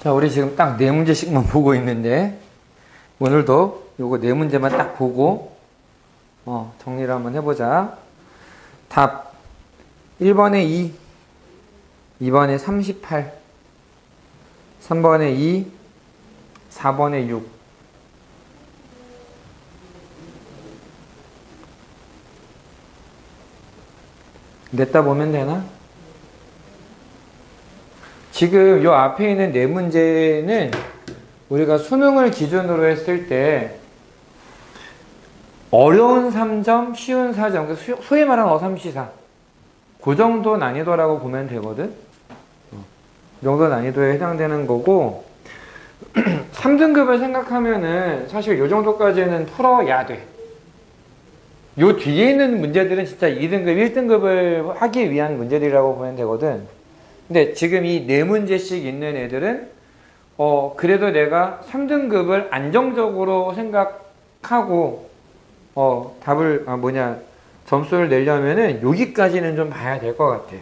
자, 우리 지금 딱 네 문제씩만 보고 있는데, 오늘도 요거 네 문제만 딱 보고, 정리를 한번 해보자. 답 1번에 2, 2번에 38, 3번에 2, 4번에 6. 냈다 보면 되나? 지금 요 앞에 있는 네 문제는 우리가 수능을 기준으로 했을 때 어려운 3점, 쉬운 4점, 소위 말하는 어삼시사 그 정도 난이도라고 보면 되거든. 이 정도 난이도에 해당되는 거고 3등급을 생각하면은 사실 요 정도까지는 풀어야 돼. 요 뒤에 있는 문제들은 진짜 2등급, 1등급을 하기 위한 문제들이라고 보면 되거든. 근데 지금 이 네 문제씩 있는 애들은 그래도 내가 3등급을 안정적으로 생각하고 답을 점수를 내려면은 여기까지는 좀 봐야 될 것 같아.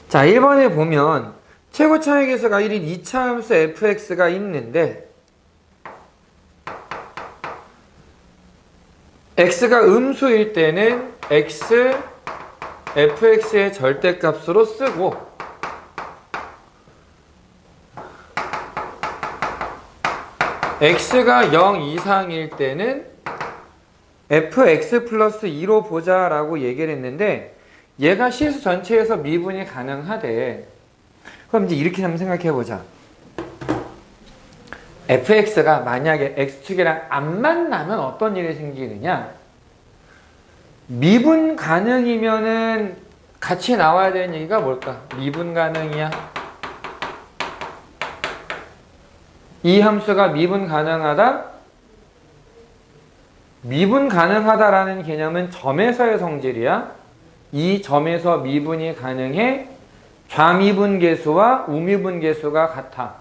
자, 1번에 보면 최고 차이계수가 1인 2차 함수 fx가 있는데 x가 음수일 때는 x fx의 절대값으로 쓰고 x가 0 이상일 때는 fx 플러스 2로 보자 라고 얘기를 했는데 얘가 실수 전체에서 미분이 가능하대. 그럼 이제 이렇게 한번 생각해 보자. fx가 만약에 x축이랑 안 만나면 어떤 일이 생기느냐? 미분 가능이면은 같이 나와야 되는 얘기가 뭘까? 미분 가능이야. 이 함수가 미분 가능하다? 미분 가능하다라는 개념은 점에서의 성질이야. 이 점에서 미분이 가능해. 좌미분계수와 우미분계수가 같아.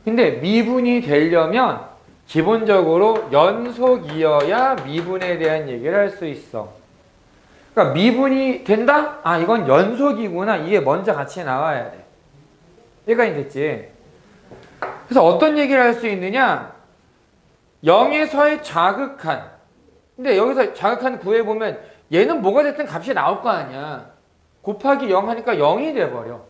근데 미분이 되려면 기본적으로 연속이어야 미분에 대한 얘기를 할 수 있어. 그러니까 미분이 된다? 아, 이건 연속이구나. 이게 먼저 같이 나와야 돼. 여기까지 됐지? 그래서 어떤 얘기를 할 수 있느냐? 0에서의 자극한. 근데 여기서 자극한 구해보면 얘는 뭐가 됐든 값이 나올 거 아니야. 곱하기 0 하니까 0이 돼버려.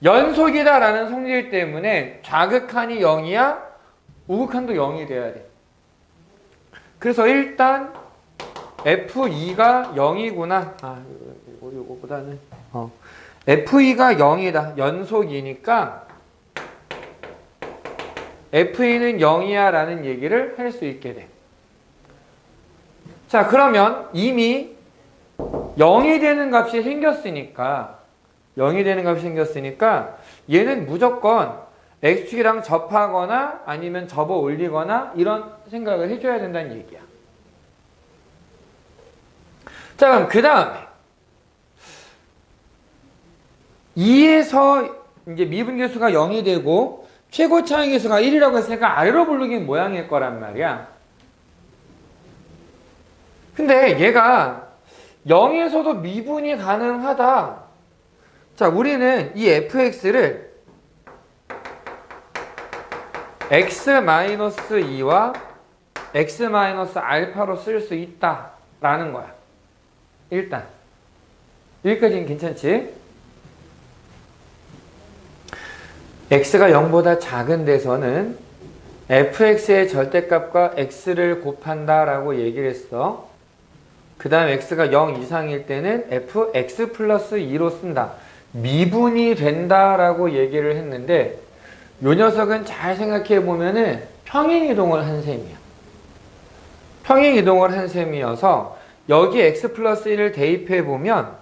연속이다라는 성질 때문에 자극한이 0이야? 우극한도 0이 돼야 돼. 그래서 일단 F2가 0이구나. 이거보다는 F2가 0이다. 연속이니까 F2는 0이야 라는 얘기를 할 수 있게 돼. 자, 그러면 이미 0이 되는 값이 생겼으니까 얘는 무조건 x축이랑 접하거나 아니면 접어 올리거나 이런 생각을 해줘야 된다는 얘기야. 자, 그럼 그 다음에 2에서 이제 미분계수가 0이 되고 최고 차이계수가 1이라고 했으니까 아래로 부르긴 모양일 거란 말이야. 근데 얘가 0에서도 미분이 가능하다. 자, 우리는 이 fx를 x-2와 x-알파로 쓸 수 있다라는 거야. 일단 여기까지는 괜찮지? x가 0보다 작은 데서는 fx의 절대값과 x를 곱한다라고 얘기를 했어. 그 다음 x가 0 이상일 때는 fx 플러스 2로 쓴다. 미분이 된다라고 얘기를 했는데 요 녀석은 잘 생각해 보면은 평행이동을 한 셈이야. 평행이동을 한 셈이어서 여기 x 플러스 1을 대입해 보면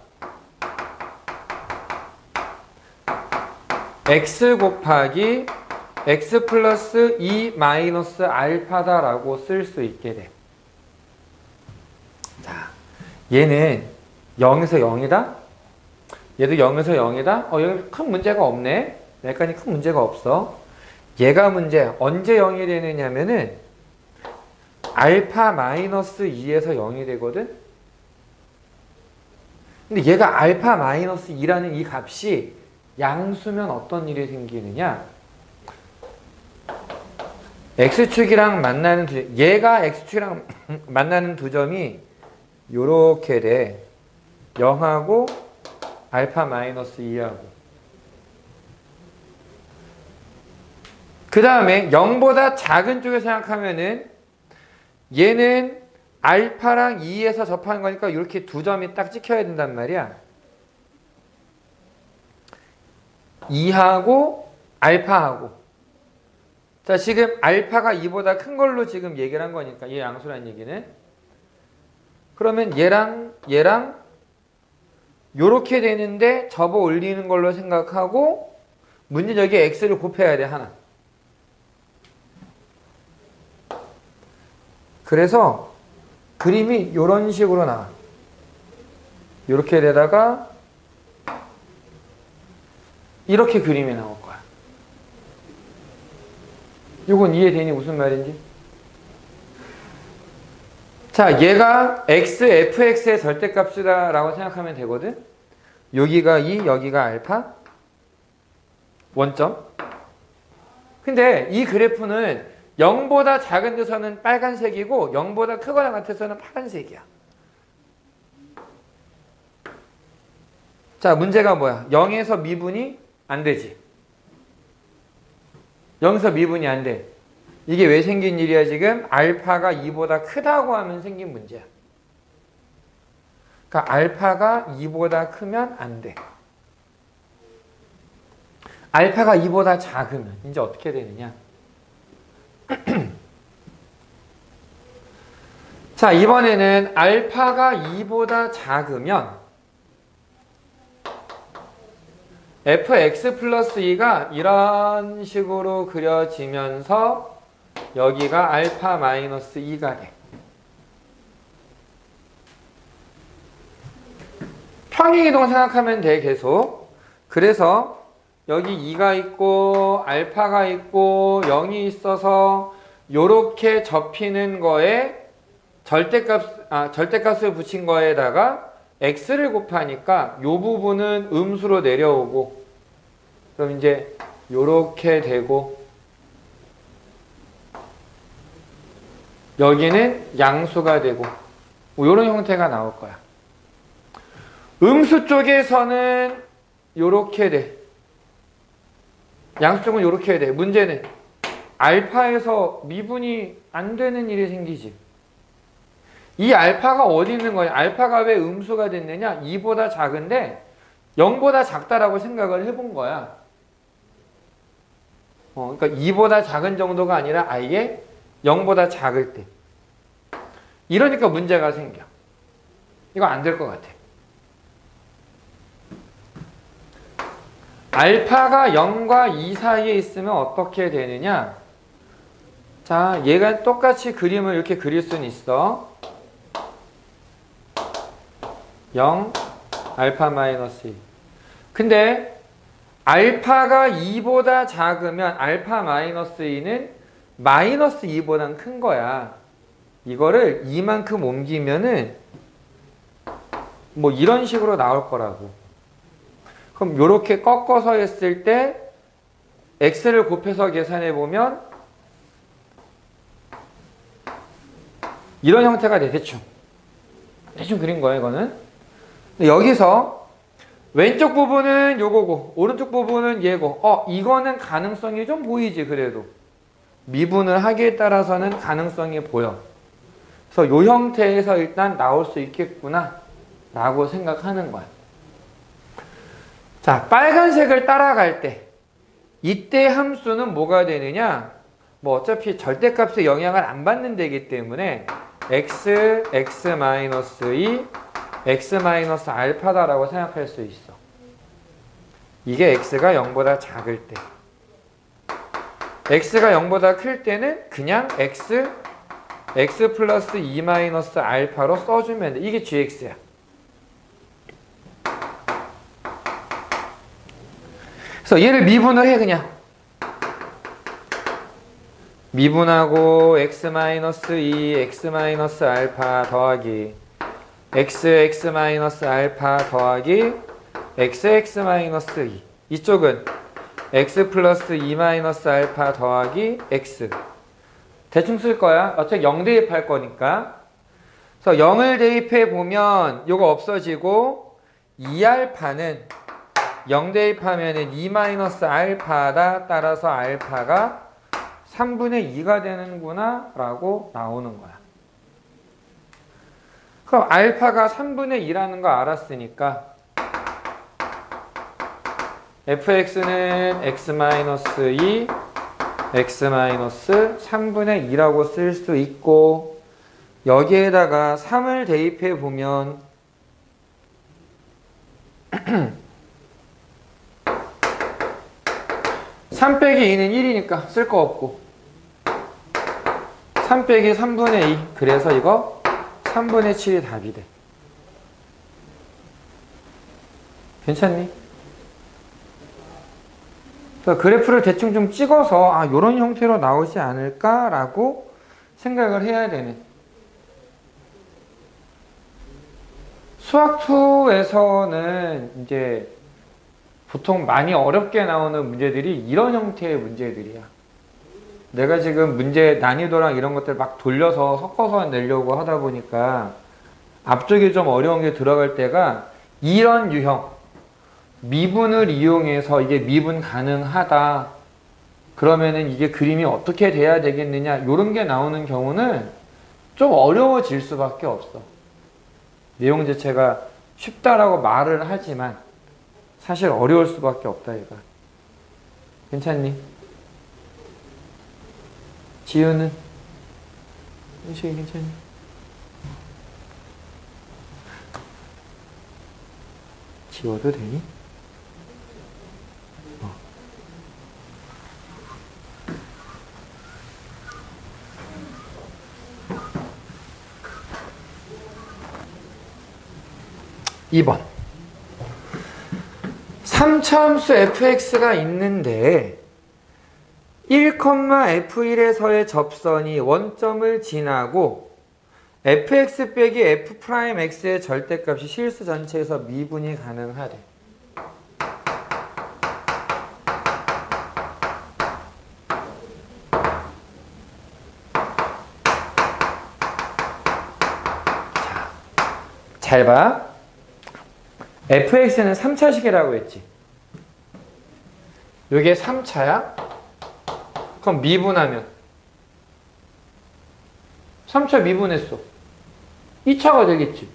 x 곱하기 x 플러스 2 마이너스 알파다라고 쓸 수 있게 돼. 자, 얘는 0에서 0이다? 얘도 0에서 0이다? 여기 큰 문제가 없네? 여기까지 큰 문제가 없어. 얘가 문제, 언제 0이 되느냐면은 알파 마이너스 2에서 0이 되거든? 근데 얘가 알파 마이너스 2라는 이 값이 양수면 어떤 일이 생기느냐? x축이랑 만나는 얘가 x축이랑 만나는 두 점이 요렇게 돼. 0하고 알파 마이너스 2하고. 그 다음에 0보다 작은 쪽에 생각하면은 얘는 알파랑 2에서 접하는 거니까 이렇게 두 점이 딱 찍혀야 된단 말이야. 2하고 알파하고. 자, 지금 알파가 2보다 큰 걸로 지금 얘기를 한 거니까, 얘 양수란 얘기는. 그러면 얘랑 요렇게 되는데 접어 올리는 걸로 생각하고, 문제 여기에 x를 곱해야 돼, 하나. 그래서 그림이 요런 식으로 나와. 요렇게 되다가 이렇게 그림이 나올 거야. 이건 이해되니 무슨 말인지? 자, 얘가 x, fx의 절대값이다 라고 생각하면 되거든. 여기가 2, 여기가 알파 원점. 근데 이 그래프는 0보다 작은 데서는 빨간색이고 0보다 크거나 같아서는 파란색이야. 자, 문제가 뭐야? 0에서 미분이 안 되지. 0에서 미분이 안 돼. 이게 왜 생긴 일이야 지금? 알파가 2보다 크다고 하면 생긴 문제야. 그러니까 알파가 2보다 크면 안 돼. 알파가 2보다 작으면 이제 어떻게 되느냐? 자, 이번에는 알파가 2보다 작으면 fx 플러스 2가 이런 식으로 그려지면서 여기가 알파 마이너스 2가 돼. 평행이동 생각하면 돼, 계속. 그래서 여기 2가 있고 알파가 있고 0이 있어서 요렇게 접히는 거에 절대값을 붙인 거에다가 x를 곱하니까 요 부분은 음수로 내려오고, 그럼 이제 요렇게 되고, 여기는 양수가 되고, 뭐 요런 형태가 나올 거야. 음수 쪽에서는 요렇게 돼. 양수 쪽은 요렇게 돼. 문제는 알파에서 미분이 안 되는 일이 생기지. 이 알파가 어디 있는 거냐? 알파가 왜 음수가 됐느냐? 2보다 작은데 0보다 작다라고 생각을 해본 거야. 그러니까 2보다 작은 정도가 아니라 아예 0보다 작을 때. 이러니까 문제가 생겨. 이거 안 될 것 같아. 알파가 0과 2 사이에 있으면 어떻게 되느냐? 자, 얘가 똑같이 그림을 이렇게 그릴 수는 있어. 0, 알파 마이너스 2. 근데 알파가 2보다 작으면 알파 마이너스 2는 마이너스 2보단 큰 거야. 이거를 이만큼 옮기면은 뭐 이런 식으로 나올 거라고. 그럼 이렇게 꺾어서 했을 때 x를 곱해서 계산해 보면 이런 형태가 돼. 대충 그린 거야 이거는. 여기서 왼쪽 부분은 요거고 오른쪽 부분은 얘고, 이거는 가능성이 좀 보이지. 그래도 미분을 하기에 따라서는 가능성이 보여. 그래서 요 형태에서 일단 나올 수 있겠구나 라고 생각하는 거야. 자, 빨간색을 따라갈 때 이때 함수는 뭐가 되느냐? 뭐 어차피 절대값에 영향을 안 받는 데이기 때문에 x, x-2, x-알파다라고 생각할 수 있어. 이게 x가 0보다 작을 때. x가 0보다 클 때는 그냥 x 플러스 2-알파로 써주면 돼. 이게 gx야. 그래서 얘를 미분을 해. 그냥 미분하고 x-2, x-알파 더하기 x, x-알파 더하기 x, x-2. 이쪽은 x 플러스 2 마이너스 알파 더하기 x. 대충 쓸 거야. 어차피 0 대입할 거니까. 그래서 0을 대입해 보면 이거 없어지고 2알파는 0 대입하면 2 마이너스 알파다. 따라서 알파가 3분의 2가 되는구나 라고 나오는 거야. 그럼 알파가 3분의 2라는 거 알았으니까 fx는 x-2 x-3분의 2라고 쓸 수 있고 여기에다가 3을 대입해 보면 3 빼기 2는 1이니까 쓸 거 없고 3 빼기 3분의 2 그래서 이거 3분의 7이 답이 돼. 괜찮니? 그래서 그래프를 대충 좀 찍어서 이런 형태로 나오지 않을까라고 생각을 해야 되네. 수학2에서는 이제 보통 많이 어렵게 나오는 문제들이 이런 형태의 문제들이야. 내가 지금 문제 난이도랑 이런 것들 막 돌려서 섞어서 내려고 하다 보니까 앞쪽에 좀 어려운 게 들어갈 때가 이런 유형 미분을 이용해서 이게 미분 가능하다 그러면은 이게 그림이 어떻게 돼야 되겠느냐 이런 게 나오는 경우는 좀 어려워질 수밖에 없어. 내용 자체가 쉽다라고 말을 하지만 사실 어려울 수밖에 없다 얘가. 괜찮니? 지우는? 현식이 괜찮니? 지워도 되니? 2번 3차함수 fx가 있는데 1,f1에서의 접선이 원점을 지나고 fx 빼기 f'x의 절대값이 실수 전체에서 미분이 가능하대. 잘 봐. fx는 3차식이라고 했지. 이게 3차야? 그럼 미분하면 3차 미분했어. 2차가 되겠지.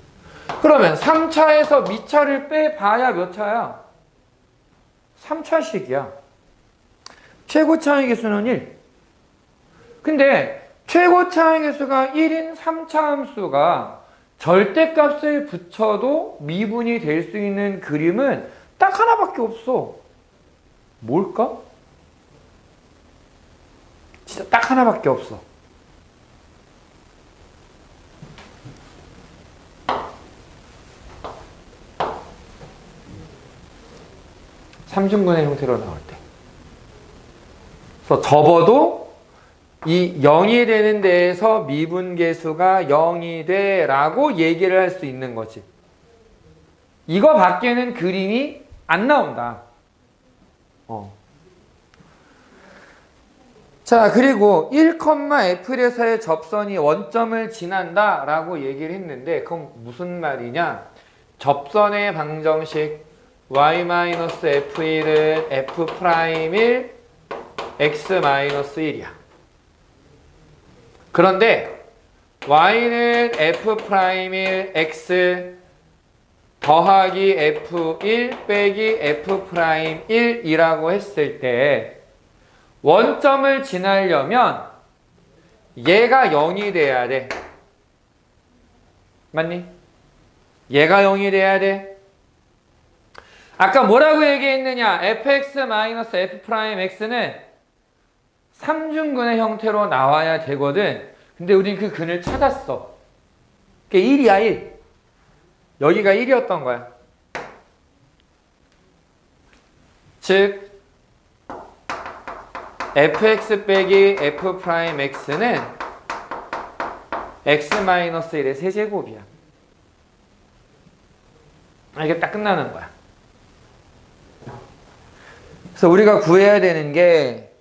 그러면 3차에서 미차를 빼봐야 몇 차야? 3차식이야. 최고차의 개수는 1. 근데 최고차의 개수가 1인 3차 함수가 절대값을 붙여도 미분이 될 수 있는 그림은 딱 하나밖에 없어. 뭘까? 진짜 딱 하나밖에 없어. 삼중근의 형태로 나올 때. 그래서 접어도 이 0이 되는 데에서 미분계수가 0이 돼 라고 얘기를 할 수 있는 거지. 이거 밖에는 그림이 안 나온다. 자, 그리고 1,f에서의 접선이 원점을 지난다 라고 얘기를 했는데 그건 무슨 말이냐? 접선의 방정식 y-f1은 f'1 x-1이야. 그런데 y는 f'1 x 더하기 f1 빼기 f'1이라고 했을 때 원점을 지나려면 얘가 0이 돼야 돼. 맞니? 얘가 0이 돼야 돼. 아까 뭐라고 얘기했느냐? fx-f'x는 3중근의 형태로 나와야 되거든. 근데 우린 그 근을 찾았어. 그게 1이야, 1. 여기가 1이었던 거야. 즉 fx 빼기 f'x는 x-1의 세제곱이야. 이게 딱 끝나는 거야. 그래서 우리가 구해야 되는 게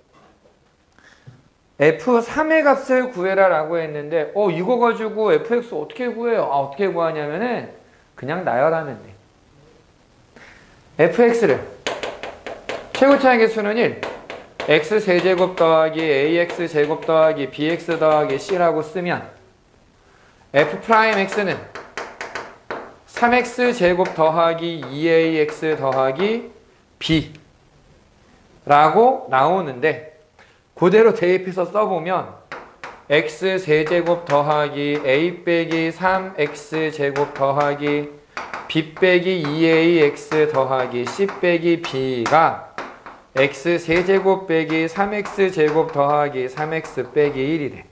F3의 값을 구해라 라고 했는데 이거 가지고 fx 어떻게 구해요? 어떻게 구하냐면은 그냥 나열하면 돼. fx를 최고차의 개수는 1 x 세제곱 더하기 ax 제곱 더하기 bx 더하기 c라고 쓰면 f'x는 3x 제곱 더하기 2ax 더하기 b 라고 나오는데 그대로 대입해서 써보면 x 세제곱 더하기 a 빼기 3x 제곱 더하기 b 빼기 2ax 더하기 c 빼기 b가 x 세제곱 빼기 3x 제곱 더하기 3x 빼기 1이 돼.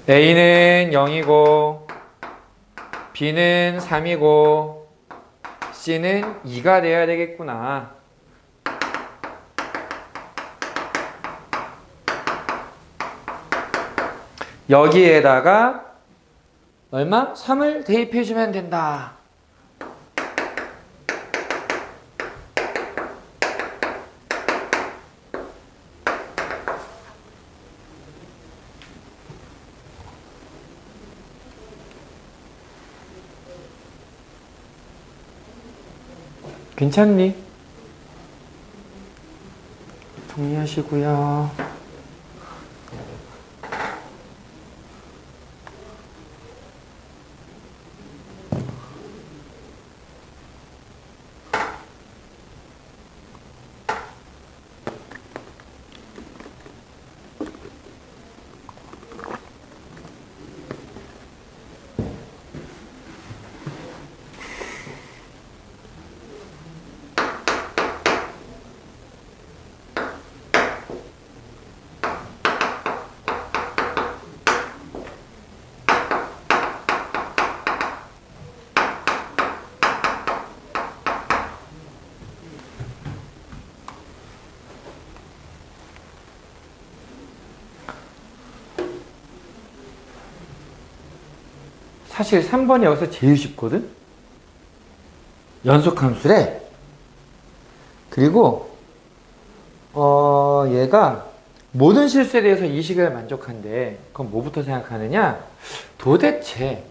a는 0이고 b는 3이고 c는 2가 돼야 되겠구나. 여기에다가 얼마? 3을 대입해주면 된다. 괜찮니? 정리하시고요. 사실 3번이 여기서 제일 쉽거든? 연속함수래. 그리고 얘가 모든 실수에 대해서 이 식을 만족한대. 그럼 뭐부터 생각하느냐? 도대체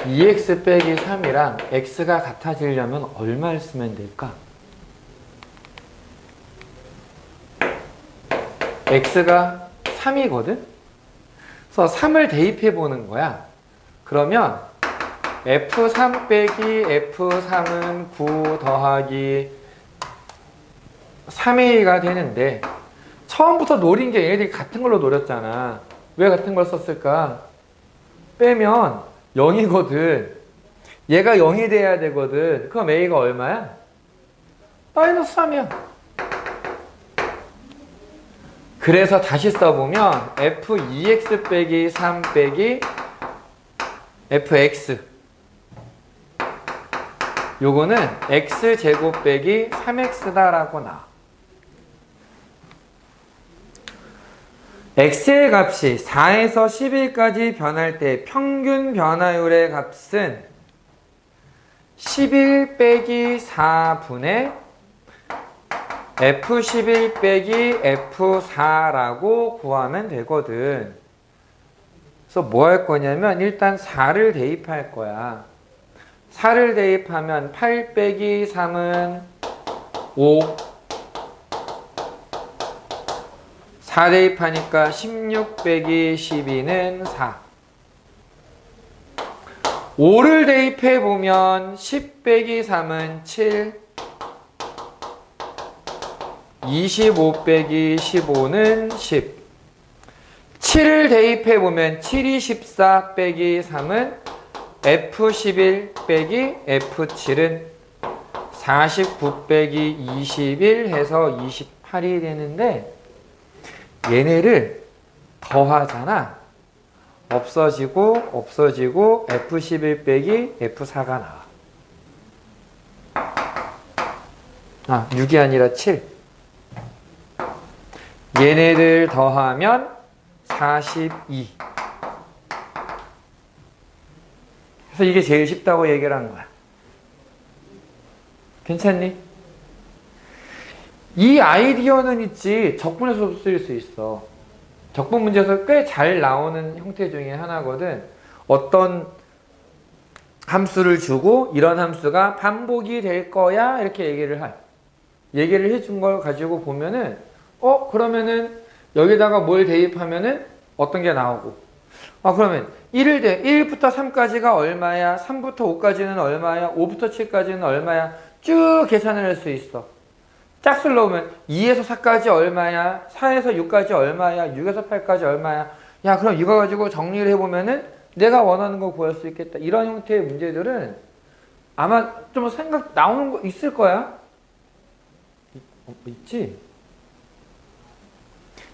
2x 빼기 3이랑 x가 같아지려면 얼마를 쓰면 될까? x가 3이거든? 그래서 3을 대입해 보는 거야. 그러면 f3 빼기 f3은 9 더하기 3a가 되는데 처음부터 노린 게 얘네들이 같은 걸로 노렸잖아. 왜 같은 걸 썼을까? 빼면 0이거든. 얘가 0이 돼야 되거든. 그럼 a가 얼마야? 마이너스 3이야. 그래서 다시 써보면 f2x 빼기 3 빼기 fx 요거는 x제곱 빼기 3x다 라고 나와. x의 값이 4에서 11까지 변할 때 평균 변화율의 값은 11 빼기 4분의 f11 빼기 f4라고 구하면 되거든. 그래서 뭐 할 거냐면 일단 4를 대입할 거야. 4를 대입하면 8 빼기 3은 5. 4 대입하니까 16 빼기 12는 4. 5를 대입해보면 10 빼기 3은 7. 25 빼기 15는 10. 7을 대입해보면 7이 14 빼기 3은 F11 빼기 F7은 49 빼기 21 해서 28이 되는데 얘네를 더하잖아. 없어지고 없어지고 F11 빼기 F4가 나와. 6이 아니라 7. 얘네들 더하면 42. 그래서 이게 제일 쉽다고 얘기를 한 거야. 괜찮니? 이 아이디어는 있지 적분에서도 쓰일 수 있어. 적분 문제에서 꽤 잘 나오는 형태 중에 하나거든. 어떤 함수를 주고 이런 함수가 반복이 될 거야 이렇게 얘기를 해준 걸 가지고 보면은 그러면은 여기다가 뭘 대입하면은 어떤 게 나오고 그러면 1부터 3까지가 얼마야, 3부터 5까지는 얼마야, 5부터 7까지는 얼마야 쭉 계산을 할 수 있어. 짝수를 넣으면 2에서 4까지 얼마야, 4에서 6까지 얼마야, 6에서 8까지 얼마야. 야, 그럼 이거 가지고 정리를 해보면은 내가 원하는 거 구할 수 있겠다. 이런 형태의 문제들은 아마 좀 생각 나오는 거 있을 거야. 있지?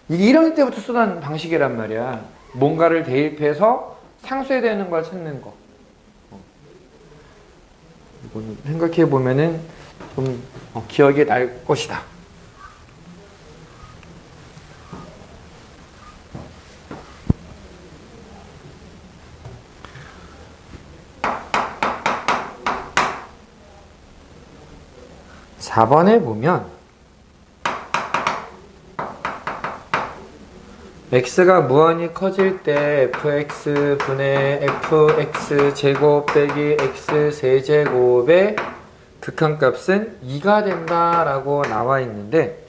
이게 1학년 때부터 쓰던 방식이란 말이야. 뭔가를 대입해서 상쇄되는 걸 찾는 거. 이거는 생각해 보면은 좀 기억이 날 것이다. (4번에) 보면 x가 무한히 커질 때 fx 분의 fx 제곱 빼기 x 세제곱의 극한값은 2가 된다 라고 나와 있는데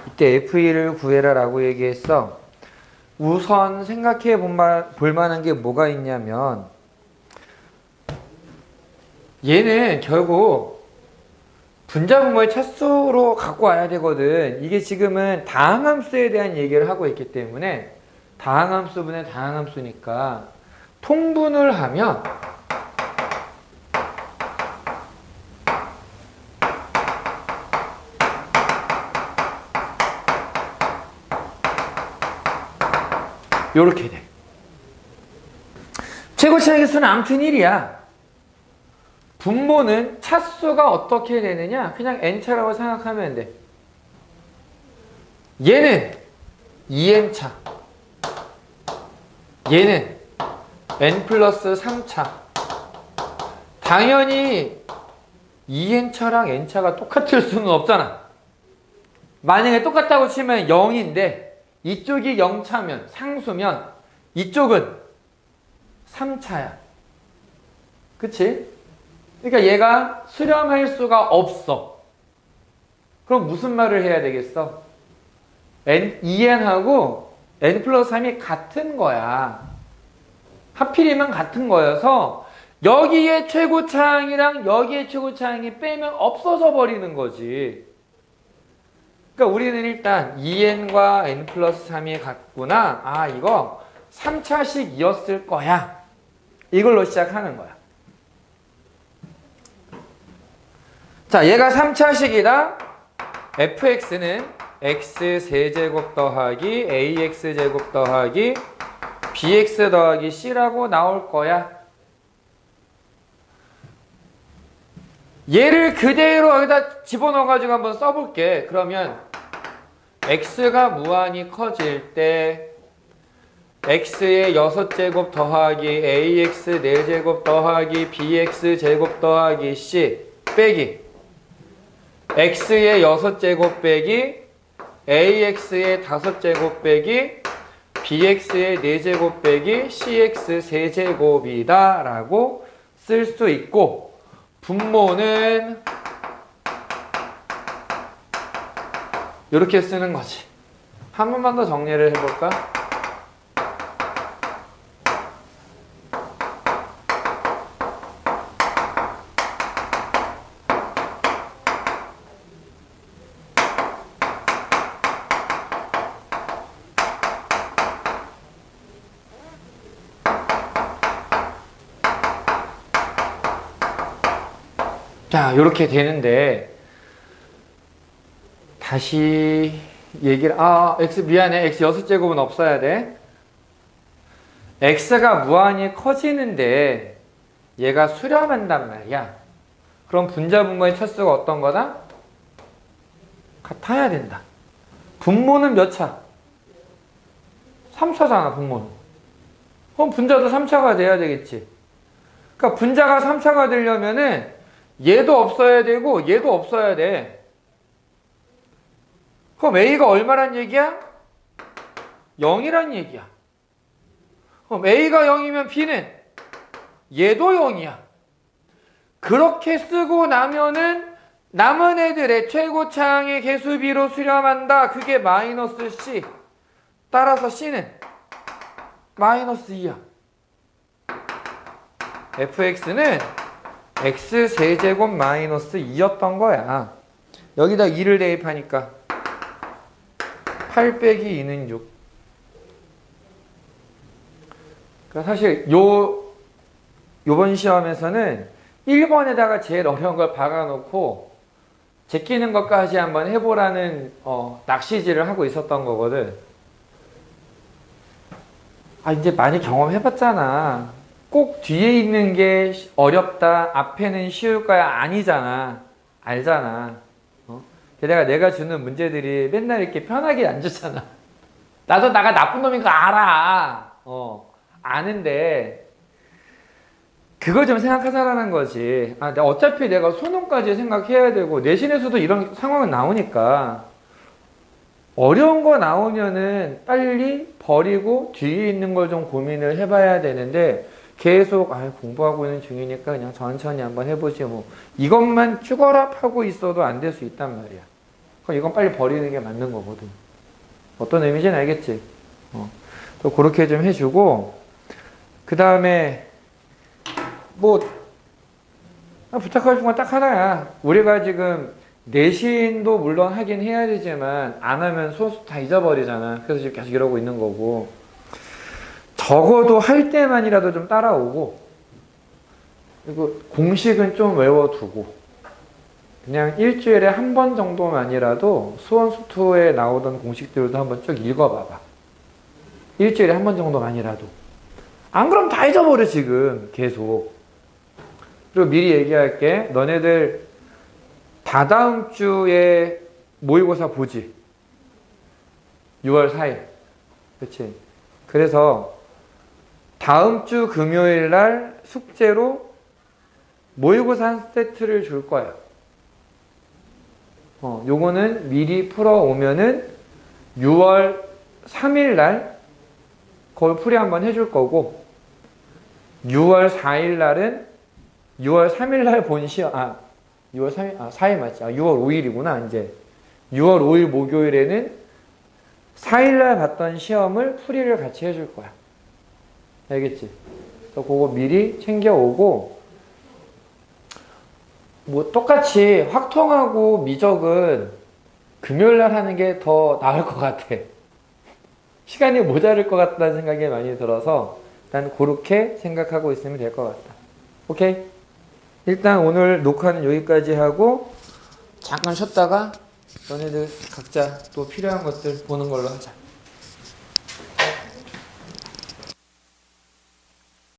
이때 f2를 구해라 라고 얘기했어. 우선 생각해 볼 만한 게 뭐가 있냐면 얘는 결국 분자분모의 차수로 갖고 와야 되거든. 이게 지금은 다항함수에 대한 얘기를 하고 있기 때문에 다항함수분의 다항함수니까 통분을 하면 요렇게 돼. 최고차의 개수는 아무튼 1이야. 분모는 차수가 어떻게 되느냐? 그냥 n차라고 생각하면 돼. 얘는 2n차. 얘는 n 플러스 3차. 당연히 2n차랑 n차가 똑같을 수는 없잖아. 만약에 똑같다고 치면 0인데 이쪽이 0차면 상수면 이쪽은 3차야. 그치? 그러니까 얘가 수렴할 수가 없어. 그럼 무슨 말을 해야 되겠어? 2n하고 n 플러스 3이 같은 거야. 하필이면 같은 거여서 여기에 최고차항이랑 여기에 최고차항이 빼면 없어져 버리는 거지. 그러니까 우리는 일단 2n과 n 플러스 3이 같구나. 이거 3차식이었을 거야. 이걸로 시작하는 거야. 자, 얘가 3차식이다. fx는 x 세제곱 더하기 ax 제곱 더하기 bx 더하기 c라고 나올 거야. 얘를 그대로 여기다 집어넣어가지고 한번 써볼게. 그러면 x가 무한히 커질 때 x의 6제곱 더하기 ax 4제곱 더하기 bx 제곱 더하기 c 빼기 x의 6제곱 빼기 ax의 5제곱 빼기 bx의 4제곱 빼기 cx 세제곱이다 라고 쓸 수 있고, 분모는 이렇게 쓰는 거지. 한 번만 더 정리를 해볼까? 자, 이렇게 되는데 다시 얘기를 x 미안해. x 6제곱은 없어야 돼. x가 무한히 커지는데 얘가 수렴한단 말이야. 그럼 분자분모의 차수가 어떤 거다? 같아야 된다. 분모는 몇 차? 3차잖아, 분모는. 그럼 분자도 3차가 돼야 되겠지. 그러니까 분자가 3차가 되려면은 얘도 없어야 되고 얘도 없어야 돼. 그럼 A가 얼마란 얘기야? 0이란 얘기야. 그럼 A가 0이면 B는 얘도 0이야. 그렇게 쓰고 나면은 남은 애들의 최고차항의 개수비로 수렴한다. 그게 마이너스 C. 따라서 C는 마이너스 2야. fx는 x세제곱 마이너스 2였던 거야. 여기다 2를 대입하니까 8 빼기 2는 6. 그러니까 사실 요번 시험에서는 1번에다가 제일 어려운 걸 박아놓고 제끼는 것까지 한번 해보라는 낚시질을 하고 있었던 거거든. 이제 많이 경험해봤잖아. 꼭 뒤에 있는 게 어렵다, 앞에는 쉬울 거야 아니잖아. 알잖아. 게다가 내가 주는 문제들이 맨날 이렇게 편하게 안 주잖아. 나도 나가 나쁜 놈인 거 알아. 아는데 그거 좀 생각하자라는 거지. 어차피 내가 수능까지 생각해야 되고 내신에서도 이런 상황은 나오니까 어려운 거 나오면은 빨리 버리고 뒤에 있는 걸 좀 고민을 해봐야 되는데 계속 공부하고 있는 중이니까 그냥 천천히 한번 해보지 뭐 이것만 쭈거랍하고 있어도 안 될 수 있단 말이야. 그럼 이건 빨리 버리는 게 맞는 거거든. 어떤 의미인지는 알겠지? 또 그렇게 좀 해주고 그 다음에 뭐 부탁하고 싶은 건 딱 하나야. 우리가 지금 내신도 물론 하긴 해야 되지만 안 하면 수업 다 잊어버리잖아. 그래서 지금 계속 이러고 있는 거고 적어도 할 때만이라도 좀 따라오고 그리고 공식은 좀 외워두고 그냥 일주일에 한 번 정도만이라도 수원수투에 나오던 공식들도 한번 쭉 읽어봐봐. 일주일에 한 번 정도만이라도. 안 그럼 다 잊어버려 지금 계속. 그리고 미리 얘기할게. 너네들 다다음 주에 모의고사 보지. 6월 4일. 그치? 그래서 다음 주 금요일 날 숙제로 모의고사 한 세트를 줄 거야. 요거는 미리 풀어오면은 6월 3일 날 그걸 풀이 한번 해줄 거고 6월 4일 날은 6월 3일 날 본 시험 6월 3일 4일 맞지? 6월 5일이구나 이제 6월 5일 목요일에는 4일 날 봤던 시험을 풀이를 같이 해줄 거야. 알겠지? 그래서 그거 미리 챙겨오고 뭐 똑같이 확통하고 미적은 금요일 날 하는 게 더 나을 것 같아. 시간이 모자랄 것 같다는 생각이 많이 들어서 난 그렇게 생각하고 있으면 될 것 같다. 오케이? 일단 오늘 녹화는 여기까지 하고 잠깐 쉬었다가 너네들 각자 또 필요한 것들 보는 걸로 하자.